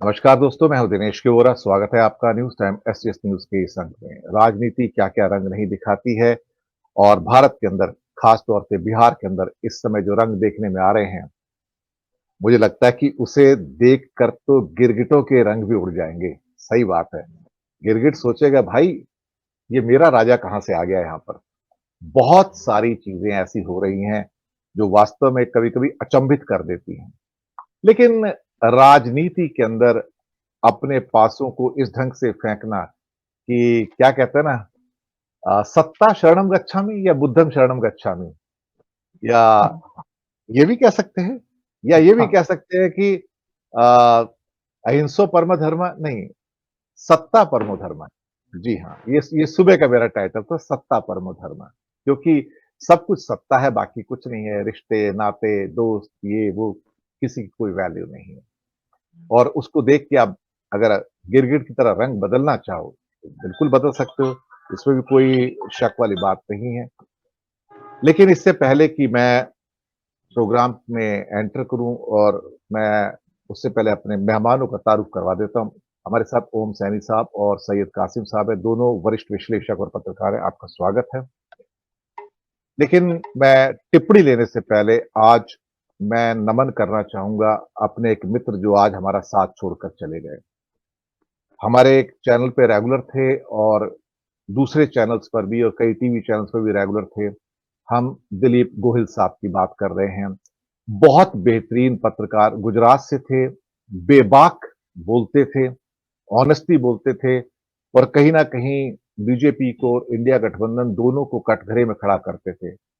नमस्कार दोस्तों, मैं हूं दिनेश किवोरा। स्वागत है आपका न्यूज टाइम एसटीएस न्यूज के इस अंक में। राजनीति क्या क्या रंग नहीं दिखाती है और भारत के अंदर, खास तौर से बिहार के अंदर इस समय जो रंग देखने में आ रहे हैं, मुझे लगता है कि उसे देखकर तो गिरगिटों के रंग भी उड़ जाएंगे। सही बात है। गिरगिट सोचेगा, भाई ये मेरा राजा कहां से आ गया यहाँ पर। बहुत सारी चीजें ऐसी हो रही हैं जो वास्तव में कभी-कभी अचंभित कर देती हैं। लेकिन राजनीति के अंदर अपने पासों को इस ढंग से फेंकना कि क्या कहते हैं ना, सत्ता शरणम गच्छामि या बुद्धम शरणम गच्छामि, या ये भी कह सकते हैं, या ये भी हाँ, कह सकते हैं कि अ, अहिंसो परमो धर्म नहीं, सत्ता परमो धर्म। जी हाँ, ये सुबह का मेरा टाइटल था, सत्ता परमो धर्म। क्योंकि सब कुछ सत्ता है, बाकी कुछ नहीं है। रिश्ते, नाते, दोस्त, ये वो, किसी की कोई वैल्यू नहीं है। और उसको देख के आप अगर गिरगिट की तरह रंग बदलना चाहो, तो बिल्कुल बदल सकते हो। इसमें भी कोई शक वाली बात नहीं है। लेकिन इससे पहले कि मैं प्रोग्राम में एंटर करूं, और मैं उससे पहले अपने मेहमानों का तारुफ करवा देता हूं। हमारे साथ ओम सैनी साहब और सैयद कासिम साहब हैं, दोनों वरिष्ठ विश्लेषक और पत्रकार हैं। आपका स्वागत है। लेकिन मैं टिप्पणी लेने से पहले आज मैं नमन करना चाहूंगा अपने एक मित्र जो आज हमारा साथ छोड़कर चले गए। हमारे एक चैनल पे रेगुलर थे और दूसरे चैनल्स पर भी और कई टीवी चैनल्स पर भी रेगुलर थे। हम दिलीप गोहिल साहब की बात कर रहे हैं। बहुत बेहतरीन पत्रकार, गुजरात से थे, बेबाक बोलते थे, ऑनेस्टली बोलते थे और कहीं न कहीं बीजेपी को और इंडिया गठबंधन दोनों को कटघरे में खड़ा करते थे।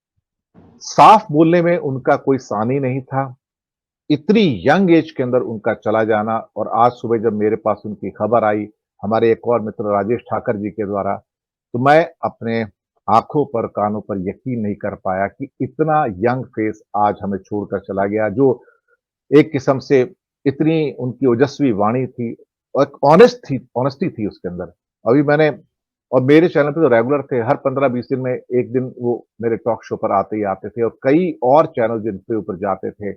साफ बोलने में उनका कोई सानी नहीं था। इतनी यंग एज के अंदर उनका चला जाना, और आज सुबह जब मेरे पास उनकी खबर आई, हमारे एक और मित्र राजेश ठाकर जी के द्वारा, तो मैं अपने आंखों पर, कानों पर यकीन नहीं कर पाया कि इतना यंग फेस आज हमें छोड़कर चला गया, जो एक किस्म से इतनी उनकी ओजस्वी वाणी थी और एक ऑनेस्टी थी उसके अंदर। अभी मैंने, और मेरे चैनल पे तो रेगुलर थे, हर 15-20 दिन में एक दिन वो मेरे टॉक शो पर आते ही आते थे, और कई और चैनल जिनके ऊपर जाते थे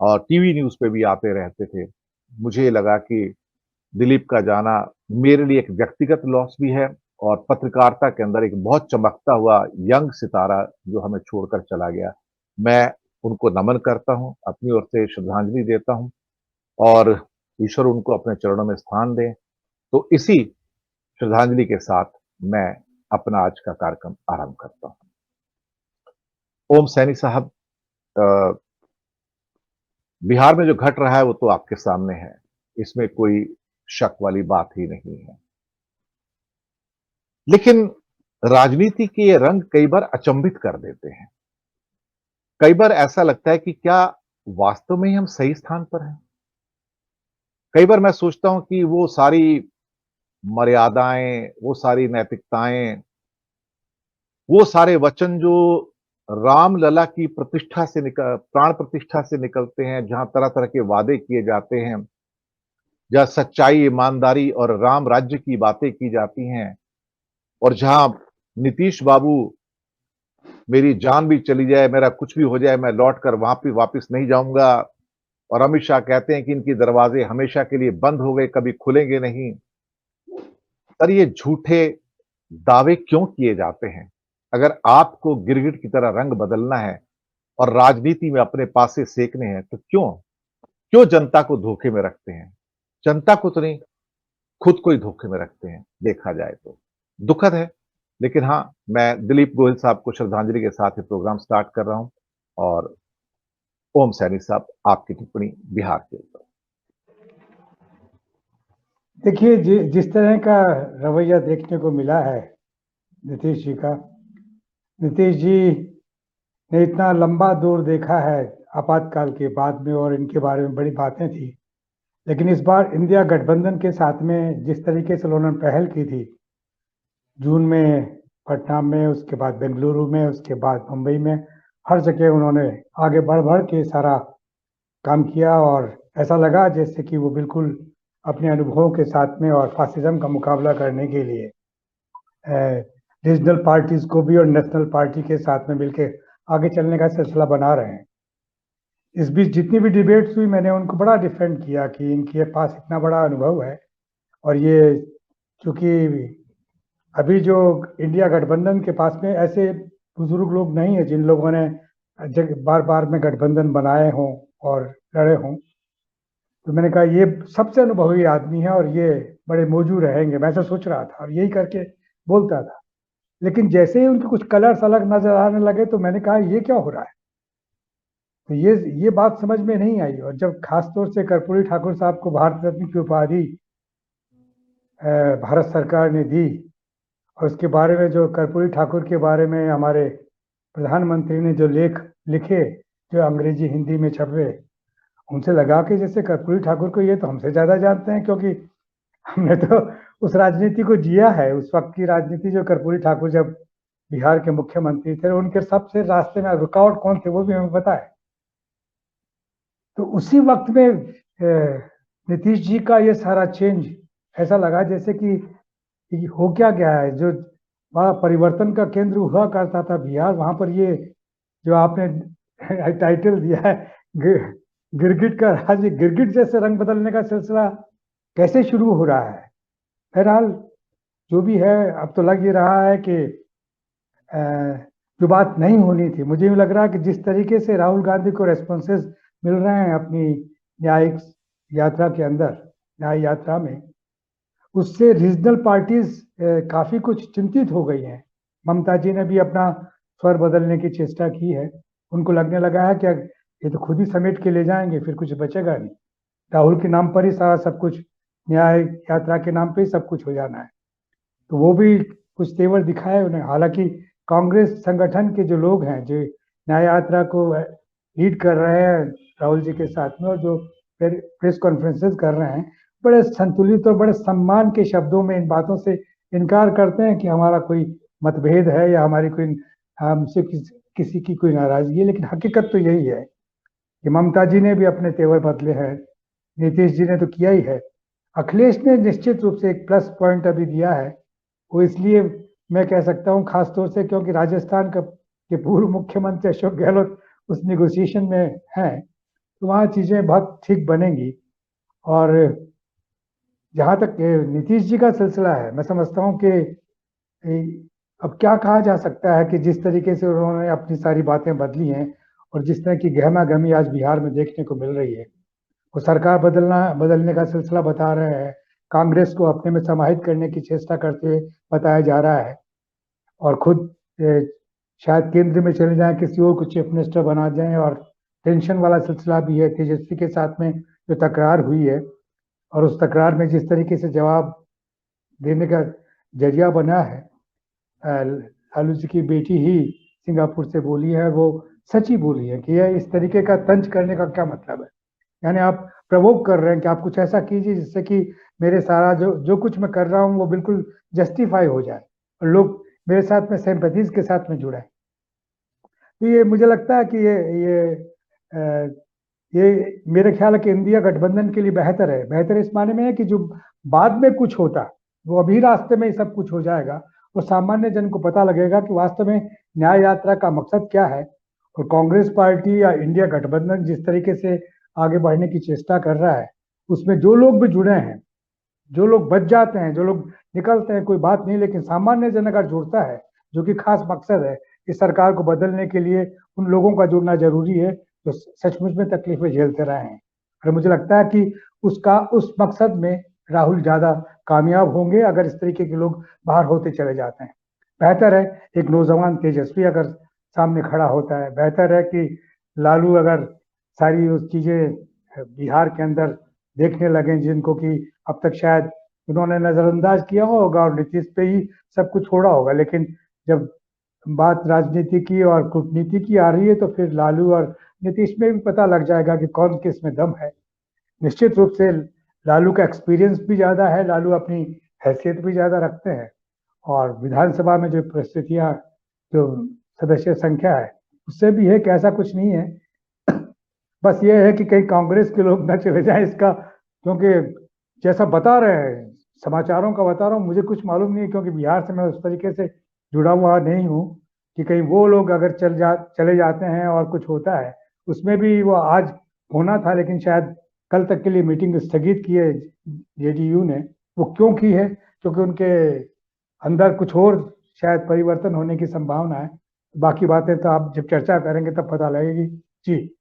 और टीवी न्यूज़ पे भी आते रहते थे। मुझे लगा कि दिलीप का जाना मेरे लिए एक व्यक्तिगत लॉस भी है, और पत्रकारिता के अंदर एक बहुत चमकता हुआ यंग सितारा जो हमें छोड़कर चला गया। मैं उनको नमन करता हूँ, अपनी ओर से श्रद्धांजलि देता हूँ, और ईश्वर उनको अपने चरणों में स्थान दें। तो इसी श्रद्धांजलि के साथ मैं अपना आज का कार्यक्रम आरंभ करता हूँ। ओम सैनी साहब, अ, बिहार में जो घट रहा है वो तो आपके सामने है। इसमें कोई शक वाली बात ही नहीं है। लेकिन राजनीति के ये रंग कई बार अचंभित कर देते हैं। कई बार ऐसा लगता है कि क्या वास्तव में ही हम सही स्थान पर हैं? कई बार मैं सोचता हूं कि वो सारी मर्यादाएं, वो सारी नैतिकताएं, वो सारे वचन जो रामलला की प्रतिष्ठा से निकल प्राण प्रतिष्ठा से निकलते हैं, जहां तरह-तरह के वादे किए जाते हैं, जहाँ सच्चाई, ईमानदारी और राम राज्य की बातें की जाती हैं, और जहां नीतीश बाबू, मेरी जान भी चली जाए, मेरा कुछ भी हो जाए, मैं लौट कर वहां पे वापस नहीं जाऊंगा, और अमित शाह कहते हैं कि इनके दरवाजे हमेशा के लिए बंद हो गए, कभी खुलेंगे नहीं। पर ये झूठे दावे क्यों किए जाते हैं? अगर आपको गिरगिट की तरह रंग बदलना है और राजनीति में अपने पासे सेकने हैं, तो क्यों जनता को धोखे में रखते हैं? जनता को तो नहीं, खुद को ही धोखे में रखते हैं, देखा जाए तो। दुखद है, लेकिन हाँ, मैं दिलीप गोयल साहब को श्रद्धांजलि के साथ ये प्रोग्राम स्टार्ट कर रहा हूँ, और ओम सैनी साहब, आपकी टिप्पणी बिहार के ऊपर। देखिए जिस तरह का रवैया देखने को मिला है नीतीश जी का, नीतीश जी ने इतना लंबा दूर देखा है आपातकाल के बाद में, और इनके बारे में बड़ी बातें थी। लेकिन इस बार इंडिया गठबंधन के साथ में जिस तरीके से उन्होंने पहल की थी, जून में पटना में, उसके बाद बेंगलुरु में, उसके बाद मुंबई में, हर जगह उन्होंने आगे बढ़ बढ़ के सारा काम किया, और ऐसा लगा जैसे कि वो बिल्कुल अपने अनुभवों के साथ में और फासिज्म का मुकाबला करने के लिए रीजनल पार्टीज को भी और नेशनल पार्टी के साथ में मिलकर आगे चलने का सिलसिला बना रहे हैं। इस बीच जितनी भी डिबेट्स हुई मैंने उनको बड़ा डिफेंड किया कि इनके पास इतना बड़ा अनुभव है और ये चूंकि अभी जो इंडिया गठबंधन के पास में ऐसे बुजुर्ग लोग नहीं है जिन लोगों ने बार बार में गठबंधन बनाए हों और लड़े हों, तो मैंने कहा ये सबसे अनुभवी आदमी है और ये बड़े मौजूद रहेंगे, मैं ऐसा सोच रहा था और यही करके बोलता था। लेकिन जैसे ही उनके कुछ कलर्स अलग नजर आने लगे तो मैंने कहा ये क्या हो रहा है। तो ये बात समझ में नहीं आई और जब खासतौर से कर्पूरी ठाकुर साहब को भारत रत्न की उपाधि भारत सरकार ने दी और उसके बारे में जो कर्पूरी ठाकुर के बारे में हमारे प्रधानमंत्री ने जो लेख लिखे जो अंग्रेजी हिंदी में छपे, उनसे लगा कि जैसे कर्पूरी ठाकुर को ये तो हमसे ज्यादा जानते हैं क्योंकि हमने तो उस राजनीति को जिया है। उस वक्त की राजनीति जो कर्पूरी ठाकुर जब बिहार के मुख्यमंत्री थे उनके सबसे रास्ते में रुकावट कौन थे वो भी हमें पता है। तो उसी वक्त में नीतीश जी का ये सारा चेंज ऐसा लगा जैसे कि हो क्या गया है। जो बड़ा परिवर्तन का केंद्र हुआ करता था बिहार, वहां पर ये जो आपने टाइटल दिया है गिरगिट का राज्य, गिरगिट जैसे रंग बदलने का सिलसिला कैसे शुरू हो रहा है। बहरहाल जो भी है, अब तो लग ये रहा है कि जो बात नहीं होनी थी, मुझे यूँ लग रहा है कि जिस तरीके से राहुल गांधी को रेस्पॉन्सेस मिल रहे हैं अपनी न्यायिक यात्रा के अंदर, न्याय यात्रा में, उससे रीजनल पार्टीज काफी कुछ चिंतित हो गई हैं। ममता जी ने भी अपना स्वर बदलने की चेष्टा की है। उनको लगने लगा है कि ये तो खुद ही समेट के ले जाएंगे, फिर कुछ बचेगा नहीं। राहुल के नाम पर ही सारा सब कुछ, न्याय यात्रा के नाम पे ही सब कुछ हो जाना है। तो वो भी कुछ तेवर दिखाए उन्हें। हालांकि कांग्रेस संगठन के जो लोग हैं जो न्याय यात्रा को लीड कर रहे हैं राहुल जी के साथ में और जो प्रेस कॉन्फ्रेंसेस कर रहे हैं, बड़े संतुलित और बड़े सम्मान के शब्दों में इन बातों से इनकार करते हैं कि हमारा कोई मतभेद है या हमारी कोई हमसे किसी की कोई नाराजगी है। लेकिन हकीकत तो यही है कि ममता जी ने भी अपने तेवर बदले हैं, नीतीश जी ने तो किया ही है। अखिलेश ने निश्चित रूप से एक प्लस पॉइंट अभी दिया है। वो इसलिए मैं कह सकता हूँ खासतौर से क्योंकि राजस्थान का के पूर्व मुख्यमंत्री अशोक गहलोत उस नेगोशिएशन में हैं, तो वहाँ चीजें बहुत ठीक बनेंगी। और जहाँ तक नीतीश जी का सिलसिला है, मैं समझता हूँ कि अब क्या कहा जा सकता है कि जिस तरीके से उन्होंने अपनी सारी बातें बदली हैं और जिस तरह की गहमा गहमी आज बिहार में देखने को मिल रही है, वो सरकार बदलने का सिलसिला बता रहे हैं, कांग्रेस को अपने में समाहित करने की चेष्टा करते हुए बताया जा रहा है और खुद शायद केंद्र में चले जाएं, किसी और को चीफ मिनिस्टर बना जाएं। और टेंशन वाला सिलसिला भी है, तेजस्वी के साथ में जो तकरार हुई है और उस तकरार में जिस तरीके से जवाब देने का जरिया बना है, लालू जी की बेटी ही सिंगापुर से बोली है, वो सच ही बोली है कि यह इस तरीके का तंज करने का क्या मतलब है। यानी आप प्रवोक कर रहे हैं कि आप कुछ ऐसा कीजिए जिससे कि मेरे सारा जो जो कुछ मैं कर रहा हूँ वो बिल्कुल जस्टिफाई हो जाए और लोग मेरे साथ में सिंपैथीज के साथ में जुड़े। तो ये मुझे लगता है कि अ, ये मेरे ख्याल है कि इंडिया गठबंधन के लिए बेहतर है। बेहतर इस माने में है कि जो बाद में कुछ होता वो अभी रास्ते में ही सब कुछ हो जाएगा और सामान्य जन को पता लगेगा कि वास्तव में न्याय यात्रा का मकसद क्या है। और कांग्रेस पार्टी या इंडिया गठबंधन जिस तरीके से आगे बढ़ने की चेष्टा कर रहा है, उसमें जो लोग भी जुड़े हैं, जो लोग बच जाते हैं, जो लोग निकलते हैं, कोई बात नहीं, लेकिन सामान्य जन अगर जुड़ता है, जो कि खास मकसद है इस सरकार को बदलने के लिए, उन लोगों का जुड़ना जरूरी है जो सचमुच में तकलीफें झेलते रहे हैं। और मुझे लगता है कि उसका उस मकसद में राहुल ज्यादा कामयाब होंगे अगर इस तरीके के लोग बाहर होते चले जाते हैं। बेहतर है एक नौजवान तेजस्वी अगर सामने खड़ा होता है, बेहतर है कि लालू अगर सारी उस चीजें बिहार के अंदर देखने लगे जिनको कि अब तक शायद उन्होंने नजरअंदाज किया होगा और नीतीश पे ही सब कुछ छोड़ा होगा। लेकिन जब बात राजनीति की और कूटनीति की आ रही है तो फिर लालू और नीतीश में भी पता लग जाएगा कि कौन किस में दम है। निश्चित रूप से लालू का एक्सपीरियंस भी ज्यादा है, लालू अपनी हैसियत भी ज्यादा रखते हैं और विधानसभा में जो परिस्थितियां, जो सदस्य संख्या है, उससे भी है कि ऐसा कुछ नहीं है। बस ये है कि कहीं कांग्रेस के लोग न चले जाएं इसका, क्योंकि जैसा बता रहे हैं, समाचारों का बता रहा हूँ, मुझे कुछ मालूम नहीं है क्योंकि बिहार से मैं उस तरीके से जुड़ा हुआ नहीं हूँ कि कहीं वो लोग अगर चले जाते हैं और कुछ होता है उसमें भी वो आज होना था, लेकिन शायद कल तक के लिए मीटिंग स्थगित की है जेडीयू ने। वो क्यों की है? क्योंकि उनके अंदर कुछ और शायद परिवर्तन होने की संभावना है। बाकी बातें तो आप जब चर्चा करेंगे तब पता लगेगी। जी।